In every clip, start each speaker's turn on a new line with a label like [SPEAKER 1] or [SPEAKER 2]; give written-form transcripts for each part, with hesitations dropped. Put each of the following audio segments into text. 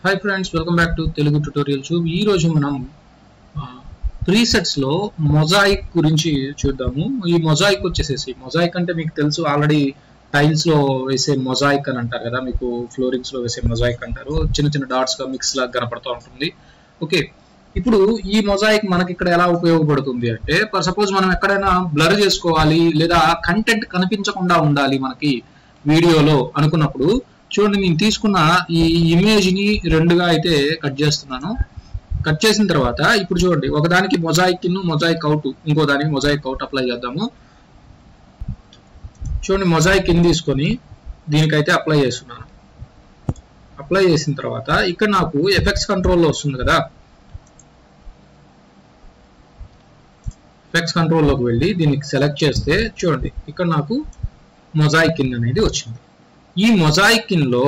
[SPEAKER 1] Hi friends, welcome back to Telugu Tutorial Tube. ఈ రోజు మనం ప్రీసెట్స్ లో మొజాయిక్ గురించి చూద్దాము. ఈ మొజాయిక్ వచ్చేసేసి మొజాయిక్ అంటే మీకు తెలుసు ఆల్రెడీ టైల్స్ లో వేసే మొజాయిక్ అని అంటారు కదా, మీకు ఫ్లోరింగ్స్ లో వేసే మొజాయిక్ అంటారు. చిన్న చిన్న డాట్స్ గా మిక్స్ లాగా కనపడుతూ ఉంటుంది. ఓకే, ఇప్పుడు ఈ మొజాయిక్ మనకి ఇక్కడ ఎలా ఉపయోగపడుతుంది అంటే, సపోజ్ మనం ఎక్కడైనా బ్లర్ చేసుకోవాలి లేదా కంటెంట్ కనిపించకుండా ఉండాలి మనకి వీడియోలో అనుకున్నప్పుడు, చూడండి నేను తీసుకున్న ఈ ఇమేజ్ ని రెండుగా అయితే కట్ చేస్తున్నాను. కట్ చేసిన తర్వాత ఇప్పుడు చూడండి, ఒకదానికి మొజాయిక్ ఇన్ మొజాయిక్ అవుట్, ఇంకో దానికి మొజాయిక్ అవుట్ అప్లై చేద్దాము. చూడండి, మొజాయిక్ ఇన్ తీసుకొని దీనికైతే అప్లై చేస్తున్నాను. అప్లై చేసిన తర్వాత ఇక్కడ నాకు ఎఫెక్ట్స్ కంట్రోల్లో వస్తుంది కదా, ఎఫెక్ట్స్ కంట్రోల్లోకి వెళ్ళి దీనికి సెలెక్ట్ చేస్తే చూడండి ఇక్కడ నాకు మొజాయిక్ ఇన్ అనేది వచ్చింది. ఈ మొజాయిక్ ఇన్ లో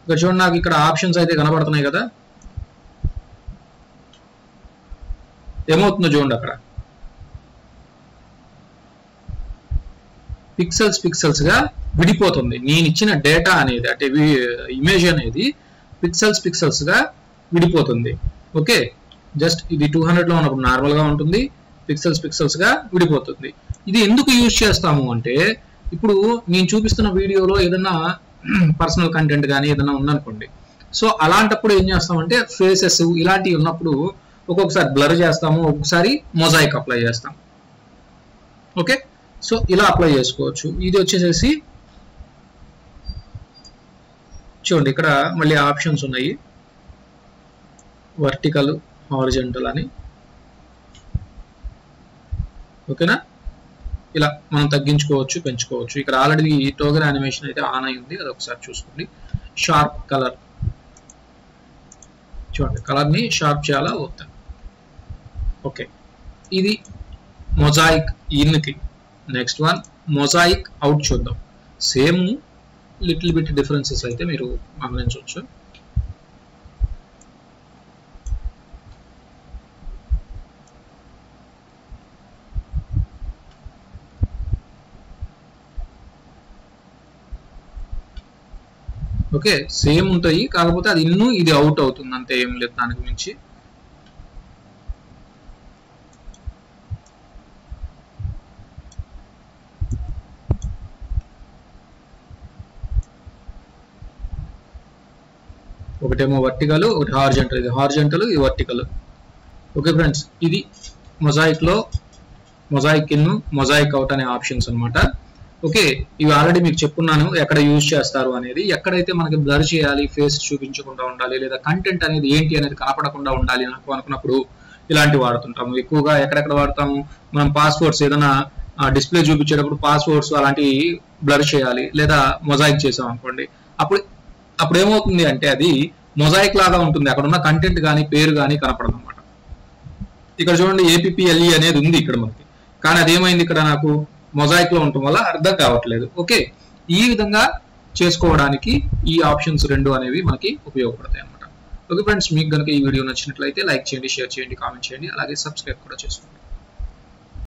[SPEAKER 1] ఇక్కడ చూడండి నాకు ఇక్కడ ఆప్షన్స్ అయితే కనబడుతున్నాయి కదా, ఏమవుతుందో చూడండి అక్కడ పిక్సెల్స్ గా విడిపోతుంది. నేను ఇచ్చిన డేటా అనేది అంటే ఇమేజ్ అనేది పిక్సెల్స్ గా విడిపోతుంది. ఓకే, జస్ట్ ఇది 200 లో ఉన్నప్పుడు నార్మల్ గా ఉంటుంది, పిక్సెల్స్ గా విడిపోతుంది. ఇది ఎందుకు యూజ్ చేస్తాము అంటే, ఇప్పుడు నేను చూపిస్తున్న వీడియోలో ఏదైనా పర్సనల్ కంటెంట్ కానీ ఏదైనా ఉందనుకోండి, సో అలాంటప్పుడు ఏం చేస్తామంటే ఫేసెస్ ఇలాంటివి ఉన్నప్పుడు ఒక్కొక్కసారి బ్లర్ చేస్తాము, ఒక్కొక్కసారి మొజాయిక్ అప్లై చేస్తాం. ఓకే, సో ఇలా అప్లై చేసుకోవచ్చు. ఇది వచ్చేసేసి చూడండి ఇక్కడ మళ్ళీ ఆప్షన్స్ ఉన్నాయి, వర్టికల్, హారిజంటల్ అని. ఓకేనా, ఇలా మనం తగ్గించుకోవచ్చు, పెంచుకోవచ్చు. ఇక్కడ ఆల్రెడీ టోగర్ యానిమేషన్ అయితే ఆన్ అయింది, అది ఒకసారి చూసుకోండి. షార్ప్ కలర్ చూడండి, కలర్ ని షార్ప్ చేయాలా వద్దా. ఓకే, ఇది మొజాయిక్ ఇన్ కి. నెక్స్ట్ వన్ మొజాయిక్ అవుట్ చూద్దాం. సేమ్ లిటిల్ బిట్ డిఫరెన్సెస్ అయితే మీరు గమనించవచ్చు. ఓకే, సేమ్ ఉంటాయి, కాకపోతే అది ఇన్ను ఇది అవుట్ అవుతుంది, అంతే, ఏం లేదు దానికి మించి. ఒకటేమో వర్టికల్, ఒకటి హారిజంటల్. ఇది హారిజంటల్, ఇది వర్టికల్. ఓకే ఫ్రెండ్స్, ఇది మొజాయిక్ లో మొజాయిక్ ఇన్, మొజాయిక్ అవుట్ అనే ఆప్షన్స్ అనమాట. ఓకే, ఇవి ఆల్రెడీ మీకు చెప్పున్నాను ఎక్కడ యూజ్ చేస్తారు అనేది. ఎక్కడైతే మనకి బ్లర్ చేయాలి, ఫేస్ చూపించకుండా ఉండాలి, లేదా కంటెంట్ అనేది ఏంటి అనేది కనపడకుండా ఉండాలి నాకు అనుకున్నప్పుడు ఇలాంటివి వాడుతుంటాము. ఎక్కువగా ఎక్కడెక్కడ వాడతాము, మనం పాస్వర్డ్స్ ఏదైనా డిస్ప్లే చూపించేటప్పుడు పాస్వర్డ్స్ అలాంటివి బ్లర్ చేయాలి, లేదా మొజాయిక్ చేసాం అనుకోండి, అప్పుడు ఏమవుతుంది అంటే అది మొజాయిక్ లాగా ఉంటుంది, అక్కడ ఉన్న కంటెంట్ కానీ పేరు కానీ కనపడదు అనమాట. ఇక్కడ చూడండి APPLE అనేది ఉంది ఇక్కడ మనకి, కానీ అదేమైంది ఇక్కడ నాకు మొజాయిక్ లో ఉండటం వల్ల అర్థం కావట్లేదు. ఓకే, ఈ విధంగా చేసుకోవడానికి ఈ ఆప్షన్స్ రెండు అనేవి మనకి ఉపయోగపడతాయి అనమాట. ఓకే ఫ్రెండ్స్, మీకు కనుక ఈ వీడియో నచ్చినట్లయితే లైక్ చేయండి, షేర్ చేయండి, కామెంట్ చేయండి, అలాగే సబ్స్క్రైబ్ కూడా చేసుకోండి.